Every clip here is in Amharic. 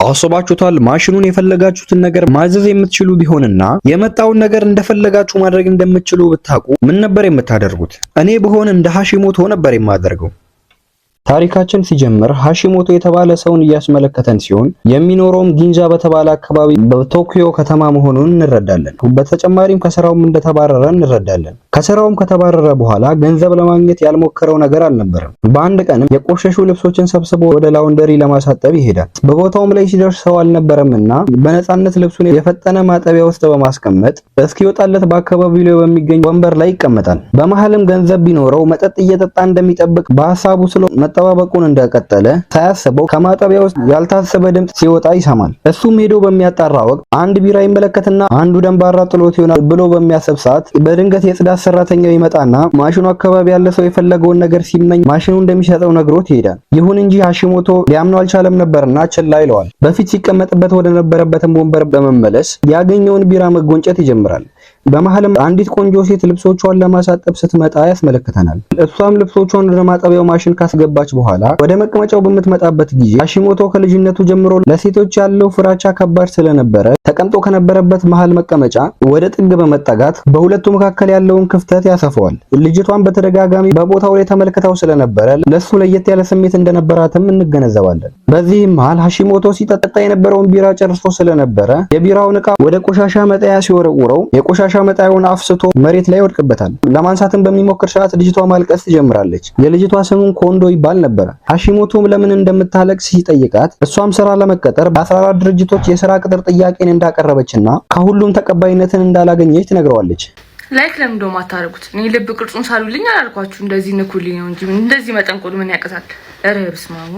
አስባችሁታል? ማሽኑን የፈለጋችሁትን ነገር ማዘዝ የምትችሉ ቢሆንና የመጣውን ነገር እንደፈለጋችሁ ማድረግ እንደምትችሉ ብታውቁ ምን ነበር የምታደርጉት? እኔ ብሆን እንደ ሃሺሞቶ ነበር የማደርገው። ታሪካችን ሲጀምር ሃሺሞቶ የተባለ ሰውን እያስመለከተን ሲሆን የሚኖረውም ጊንዛ በተባለ አካባቢ በቶኪዮ ከተማ መሆኑን እንረዳለን። በተጨማሪም ከስራውም እንደተባረረ እንረዳለን። ከስራውም ከተባረረ በኋላ ገንዘብ ለማግኘት ያልሞከረው ነገር አልነበረም። በአንድ ቀንም የቆሸሹ ልብሶችን ሰብስቦ ወደ ላውንደሪ ለማሳጠብ ይሄዳል። በቦታውም ላይ ሲደርስ ሰው አልነበረምና በነፃነት ልብሱን የፈጠነ ማጠቢያ ውስጥ በማስቀመጥ እስኪወጣለት በአካባቢው ላይ በሚገኝ ወንበር ላይ ይቀመጣል። በመሃልም ገንዘብ ቢኖረው መጠጥ እየጠጣ እንደሚጠብቅ በሐሳቡ ስለ መጠባበቁን እንደቀጠለ ሳያስበው ከማጠቢያ ውስጥ ያልታሰበ ድምጽ ሲወጣ ይሰማል። እሱም ሄዶ በሚያጣራ ወቅት አንድ ቢራ ይመለከትና አንዱ ደንባራ ጥሎት ይሆናል ብሎ በሚያስብ ሰዓት በድንገት የጽዳት ሰራተኛው ይመጣና ማሽኑ አካባቢ ያለ ሰው የፈለገውን ነገር ሲመኝ ማሽኑ እንደሚሰጠው ነግሮት ይሄዳል። ይሁን እንጂ ሃሺሞቶ ሊያምነው አልቻለም ነበርና ችላ ይለዋል። በፊት ሲቀመጥበት ወደ ነበረበትም ወንበር በመመለስ ያገኘውን ቢራ መጎንጨት ይጀምራል። በመሃልም አንዲት ቆንጆ ሴት ልብሶቿን ለማሳጠብ ስትመጣ ያስመለክተናል። እሷም ልብሶቿን ወደ ማጠቢያው ማሽን ካስገባች በኋላ ወደ መቀመጫው በምትመጣበት ጊዜ ሃሺሞቶ ከልጅነቱ ጀምሮ ለሴቶች ያለው ፍራቻ ከባድ ስለነበረ ተቀምጦ ከነበረበት መሃል መቀመጫ ወደ ጥግ በመጠጋት በሁለቱ መካከል ያለውን ክፍተት ያሰፋዋል። ልጅቷን በተደጋጋሚ በቦታው ላይ ተመልክተው ስለነበረ ለሱ ለየት ያለ ስሜት እንደነበራትም እንገነዘባለን። በዚህም መሃል ሃሺሞቶ ሲጠጣ የነበረውን ቢራ ጨርሶ ስለነበረ የቢራውን ዕቃ ወደ ቆሻሻ መጣያ ሲወረውረው የቆሻሻ መጣያውን አፍስቶ መሬት ላይ ይወድቅበታል። ለማንሳትም በሚሞክር ሰዓት ልጅቷ ማልቀስ ትጀምራለች። የልጅቷ ስሙን ኮንዶ ይባል ነበር። ሃሺሞቶም ለምን እንደምታለቅስ ሲጠይቃት እሷም ስራ ለመቀጠር በ14 ድርጅቶች የስራ ቅጥር ጥያቄን እንዳቀረበችና ከሁሉም ተቀባይነትን እንዳላገኘች ትነግረዋለች። ላይክ ለምን ደሞ አታረጉት? እኔ ልብ ቅርጹን ሳሉልኝ አላልኳችሁ? እንደዚህ ንኩልኝ ነው እንጂ እንደዚህ መጠንቆል ምን ያቀሳል? ኧረ በስማሙ።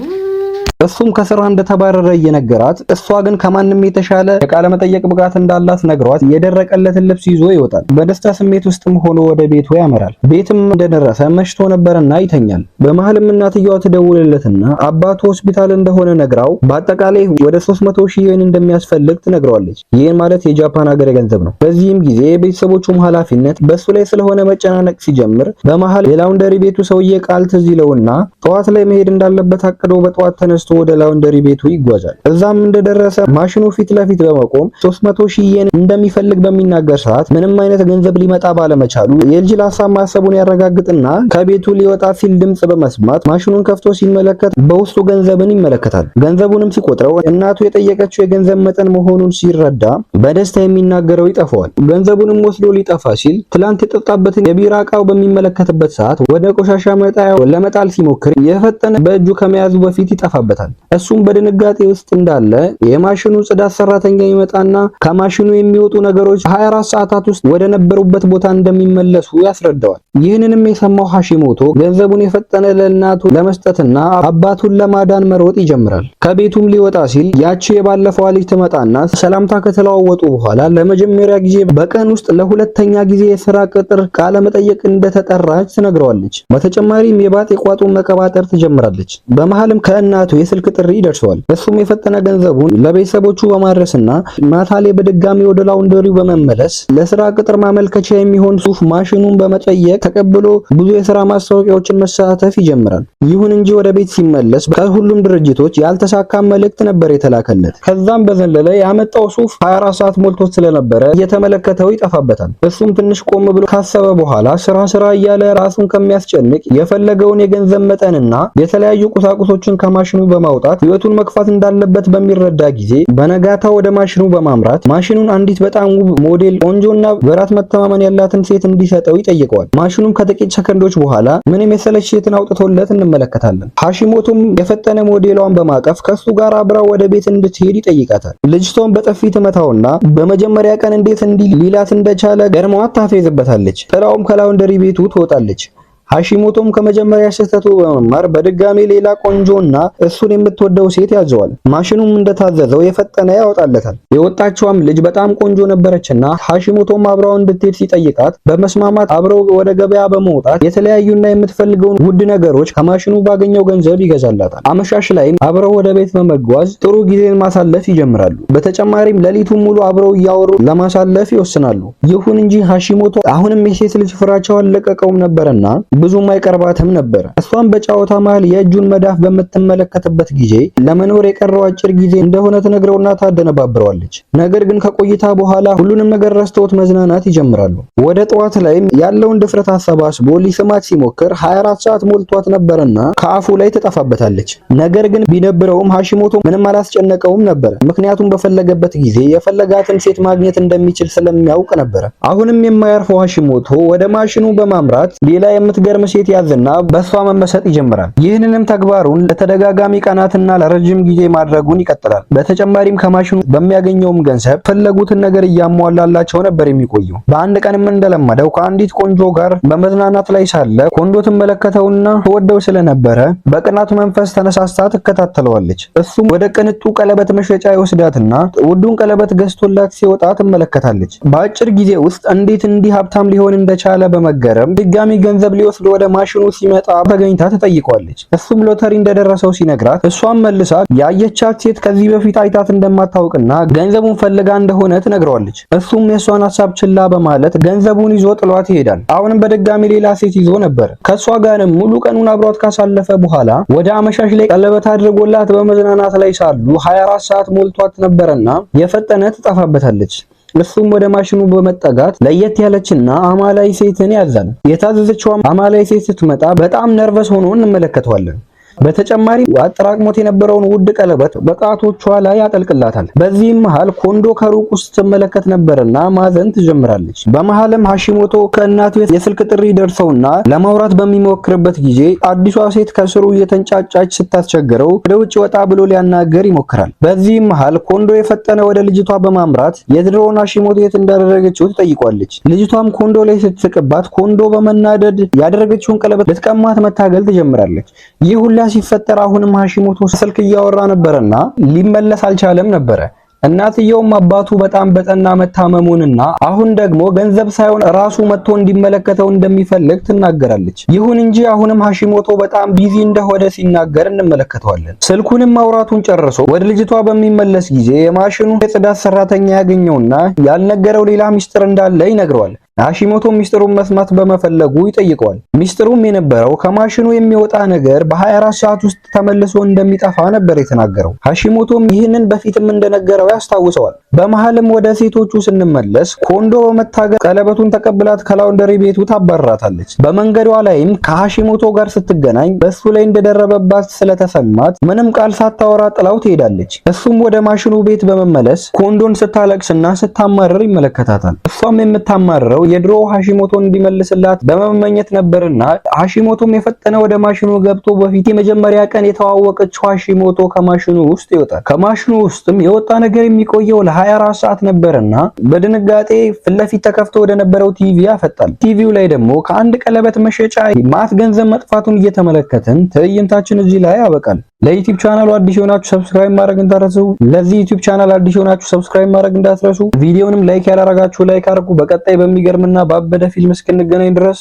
እሱም ከስራ እንደተባረረ እየነገራት እሷ ግን ከማንም የተሻለ የቃለ መጠየቅ ብቃት እንዳላት ነግሯት የደረቀለትን ልብስ ይዞ ይወጣል። በደስታ ስሜት ውስጥም ሆኖ ወደ ቤቱ ያመራል። ቤትም እንደደረሰ መሽቶ ነበርና ይተኛል። በመሃልም እናትየዋ ትደውልለትና አባቱ ሆስፒታል እንደሆነ ነግራው በአጠቃላይ ወደ 300,000 ዬን እንደሚያስፈልግ ትነግረዋለች። ይህን ማለት የጃፓን ሀገር ገንዘብ ነው። በዚህም ጊዜ የቤተሰቦቹም ኃላፊነት በሱ ላይ ስለሆነ መጨናነቅ ሲጀምር በመሃል የላውንደሪ ቤቱ ሰውዬ ቃል ትዝ ይለውና ጠዋት ላይ መሄድ እንዳለበት አቅዶ በጠዋት ተነስቶ ወደ ላውንደሪ ቤቱ ይጓዛል። እዛም እንደደረሰ ማሽኑ ፊት ለፊት በመቆም 300,000 ዬን እንደሚፈልግ በሚናገር ሰዓት ምንም አይነት ገንዘብ ሊመጣ ባለመቻሉ የልጅ ሀሳብ ማሰቡን ያረጋግጥና ከቤቱ ሊወጣ ሲል ድምጽ በመስማት ማሽኑን ከፍቶ ሲመለከት በውስጡ ገንዘብን ይመለከታል። ገንዘቡንም ሲቆጥረው እናቱ የጠየቀችው የገንዘብ መጠን መሆኑን ሲረዳ በደስታ የሚናገረው ይጠፋዋል። ገንዘቡንም ወስዶ ሊጠፋ ሲል ትላንት የጠጣበትን የቢራ ዕቃው በሚመለከትበት ሰዓት ወደ ቆሻሻ መጣያው ለመጣል ሲሞክር የፈጠነ በእጁ ከመያዙ በፊት ይጠፋበታል። እሱም በድንጋጤ ውስጥ እንዳለ የማሽኑ ጽዳት ሰራተኛ ይመጣና ከማሽኑ የሚወጡ ነገሮች 24 ሰዓታት ውስጥ ወደ ነበሩበት ቦታ እንደሚመለሱ ያስረዳዋል። ይህንንም የሰማው ሃሺሞቶ ገንዘቡን የፈጠነ ለእናቱ ለመስጠትና አባቱን ለማዳን መሮጥ ይጀምራል። ከቤቱም ሊወጣ ሲል ያቺ የባለፈው ልጅ ትመጣና ሰላምታ ከተለዋወጡ በኋላ ለመጀመሪያ ጊዜ በቀን ውስጥ ለሁለተኛ ጊዜ የሥራ ቅጥር ቃለ መጠየቅ እንደተጠራች ትነግረዋለች። በተጨማሪም የባጤ ቋጡን መቀባጠር ትጀምራለች። በመሃልም ከእናቱ የስልክ ጥሪ ይደርሰዋል። እሱም የፈጠነ ገንዘቡን ለቤተሰቦቹ በማድረስና ማታ ላይ በድጋሚ ወደ ላውንደሪው በመመለስ ለስራ ቅጥር ማመልከቻ የሚሆን ሱፍ ማሽኑን በመጠየቅ ተቀብሎ ብዙ የሥራ ማስታወቂያዎችን መሳተፍ ይጀምራል። ይሁን እንጂ ወደ ቤት ሲመለስ ከሁሉም ድርጅቶች ያልተሳካ መልእክት ነበር የተላከለት። ከዛም በዘለለ ያመጣው ሱፍ 24 ሰዓት ሞልቶት ስለነበረ እየተመለከተው ይጠፋበታል። እሱም ትንሽ ቆም ብሎ ካሰበ በኋላ ስራ እያለ ራሱን ከሚያስጨንቅ የፈለገውን የገንዘብ መጠንና የተለያዩ ቁሳቁሶችን ከማሽኑ በማውጣት ህይወቱን መክፋት እንዳለበት በሚረዳ ጊዜ በነጋታ ወደ ማሽኑ በማምራት ማሽኑን አንዲት በጣም ውብ ሞዴል ቆንጆና በራስ መተማመን ያላትን ሴት እንዲሰጠው ይጠይቀዋል። ማሽኑም ከጥቂት ሰከንዶች በኋላ ምንም የሰለች ሴትን አውጥቶለት እንመለከታለን። ሃሺሞቶም የፈጠነ ሞዴሏን በማቀፍ ከሱ ጋር አብራ ወደ ቤት እንድትሄድ ይጠይቃታል። ልጅቷን በጥፊ ትመታውና በመጀመሪያ ቀን እንዴት እንዲህ ሊላት እንደቻለ ገርማዋት ታፌዝበታለች። ጥላውም ከላውንደሪ ቤቱ ትወጣለች። ሃሺሞቶም ከመጀመሪያ ስህተቱ በመማር በድጋሚ ሌላ ቆንጆና እሱን የምትወደው ሴት ያዘዋል። ማሽኑም እንደታዘዘው የፈጠነ ያወጣለታል። የወጣችውም ልጅ በጣም ቆንጆ ነበረችና ሃሺሞቶም አብራው እንድትሄድ ሲጠይቃት በመስማማት አብረው ወደ ገበያ በመውጣት የተለያዩና የምትፈልገውን ውድ ነገሮች ከማሽኑ ባገኘው ገንዘብ ይገዛላታል። አመሻሽ ላይም አብረው ወደ ቤት በመጓዝ ጥሩ ጊዜን ማሳለፍ ይጀምራሉ። በተጨማሪም ሌሊቱን ሙሉ አብረው እያወሩ ለማሳለፍ ይወስናሉ። ይሁን እንጂ ሃሺሞቶ አሁንም የሴት ልጅ ፍራቻው አልለቀቀውም ነበርና ብዙም አይቀርባትም ነበር። እሷም በጨዋታ መሃል የእጁን መዳፍ በምትመለከትበት ጊዜ ለመኖር የቀረው አጭር ጊዜ እንደሆነ ትነግረውና ታደነባብረዋለች። ነገር ግን ከቆይታ በኋላ ሁሉንም ነገር ረስተውት መዝናናት ይጀምራሉ። ወደ ጠዋት ላይም ያለውን ድፍረት አሰባስቦ ሊስማት ሲሞክር 24 ሰዓት ሞልቷት ነበርና ከአፉ ላይ ትጠፋበታለች። ነገር ግን ቢደብረውም ሃሺሞቶ ምንም አላስጨነቀውም ነበር። ምክንያቱም በፈለገበት ጊዜ የፈለጋትን ሴት ማግኘት እንደሚችል ስለሚያውቅ ነበር። አሁንም የማያርፈው ሃሺሞቶ ወደ ማሽኑ በማምራት ሌላ የምትገርም ሴት ያዝና በሷ መመሰጥ ይጀምራል። ይህንንም ተግባሩን ለተደጋጋሚ ቀናትና ለረጅም ጊዜ ማድረጉን ይቀጥላል። በተጨማሪም ከማሽኑ በሚያገኘውም ገንዘብ ፈለጉትን ነገር እያሟላላቸው ነበር የሚቆየው። በአንድ ቀንም እንደለመደው ከአንዲት ቆንጆ ጋር በመዝናናት ላይ ሳለ ኮንዶ ትመለከተውና ተወደው ስለነበረ በቅናት መንፈስ ተነሳስታ ትከታተለዋለች። እሱም ወደ ቅንጡ ቀለበት መሸጫ ይወስዳትና ውዱን ቀለበት ገዝቶላት ሲወጣ ትመለከታለች። በአጭር ጊዜ ውስጥ እንዴት እንዲህ ሀብታም ሊሆን እንደቻለ በመገረም ድጋሚ ገንዘብ ሊወስድ ወደ ማሽኑ ሲመጣ ተገኝታ ትጠይቀዋለች። እሱም ሎተሪ እንደደረሰው ሲነግራት እሷም መልሳ ያየቻት ሴት ከዚህ በፊት አይታት እንደማታውቅና ገንዘቡን ፈልጋ እንደሆነ ትነግረዋለች። እሱም የሷን ሐሳብ ችላ በማለት ገንዘቡን ይዞ ጥሏት ይሄዳል። አሁንም በድጋሚ ሌላ ሴት ይዞ ነበር። ከሷ ጋርም ሙሉ ቀኑን አብሯት ካሳለፈ በኋላ ወደ አመሻሽ ላይ ቀለበት አድርጎላት በመዝናናት ላይ ሳሉ 24 ሰዓት ሞልቷት ነበርና የፈጠነ ትጠፋበታለች። እሱም ወደ ማሽኑ በመጠጋት ለየት ያለችና አማላይ ሴትን ያዛል። የታዘዘችው አማላይ ሴት ስትመጣ በጣም ነርቨስ ሆኖ እንመለከተዋለን። በተጨማሪ አጠራቅሞት የነበረውን ውድ ቀለበት በጣቶቿ ላይ ያጠልቅላታል። በዚህም መሃል ኮንዶ ከሩቅ ውስጥ ትመለከት ነበርና ማዘን ትጀምራለች። በመሃልም ሃሺሞቶ ከእናቱ የስልክ ጥሪ ደርሰውና ለማውራት በሚሞክርበት ጊዜ አዲሷ ሴት ከስሩ እየተንጫጫች ስታስቸግረው ወደ ውጭ ወጣ ብሎ ሊያናገር ይሞክራል። በዚህም መሃል ኮንዶ የፈጠነ ወደ ልጅቷ በማምራት የድሮውን ሃሺሞቶ የት እንዳደረገችው ትጠይቋለች። ልጅቷም ኮንዶ ላይ ስትስቅባት ኮንዶ በመናደድ ያደረገችውን ቀለበት ልትቀማት መታገል ትጀምራለች። ይህ ሁላ ሲፈጠር አሁንም ሃሺሞቶ ስልክ እያወራ ነበርና ሊመለስ አልቻለም ነበር። እናትየውም አባቱ በጣም በጠና መታመሙንና አሁን ደግሞ ገንዘብ ሳይሆን ራሱ መጥቶ እንዲመለከተው እንደሚፈልግ ትናገራለች። ይሁን እንጂ አሁንም ሃሺሞቶ በጣም ቢዚ እንደሆነ ሲናገር እንመለከተዋለን። ስልኩንም ማውራቱን ጨርሶ ወደ ልጅቷ በሚመለስ ጊዜ የማሽኑ የጽዳት ሰራተኛ ያገኘውና ያልነገረው ሌላ ሚስጥር እንዳለ ይነግረዋል። ሃሺሞቶ ሚስጥሩን መስማት በመፈለጉ ይጠይቀዋል። ሚስጥሩም የነበረው ከማሽኑ የሚወጣ ነገር በ24 ሰዓት ውስጥ ተመልሶ እንደሚጠፋ ነበር የተናገረው። ሃሺሞቶም ይህንን በፊትም እንደነገረው ያስታውሰዋል። በመሃልም ወደ ሴቶቹ ስንመለስ ኮንዶ በመታገል ቀለበቱን ተቀብላት ከላውንደሪ ቤቱ ታባራታለች። በመንገዷ ላይም ከሃሺሞቶ ጋር ስትገናኝ በሱ ላይ እንደደረበባት ስለተሰማት ምንም ቃል ሳታወራ ጥላው ትሄዳለች። እሱም ወደ ማሽኑ ቤት በመመለስ ኮንዶን ስታለቅስና ስታማርር ይመለከታታል። እሷም የምታማርረው የድሮ ሃሺሞቶን እንዲመልስላት በመመኘት ነበርና ሃሺሞቶም የፈጠነ ወደ ማሽኑ ገብቶ በፊት የመጀመሪያ ቀን የተዋወቀችው ሃሺሞቶ ከማሽኑ ውስጥ ይወጣል። ከማሽኑ ውስጥም የወጣ ነገር የሚቆየው ለ24 ሰዓት ነበርና በድንጋጤ ፊት ለፊት ተከፍቶ ወደ ነበረው ቲቪ ያፈጣል። ቲቪው ላይ ደግሞ ከአንድ ቀለበት መሸጫ ማት ገንዘብ መጥፋቱን እየተመለከትን ትዕይንታችን እዚህ ላይ ያበቃል። ለዩቲዩብ ቻናሉ አዲስ የሆናችሁ ሰብስክራይብ ማድረግ እንዳትረሱ። ለዚህ ዩቲዩብ ቻናል አዲስ የሆናችሁ ሰብስክራይብ ማድረግ እንዳትረሱ። ቪዲዮንም ላይክ ያላረጋችሁ ላይክ አድርጉ። በቀጣይ በሚገርምና ባበደ ፊልም እስክንገናኝ ድረስ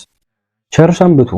ቸር ሰንብቱ።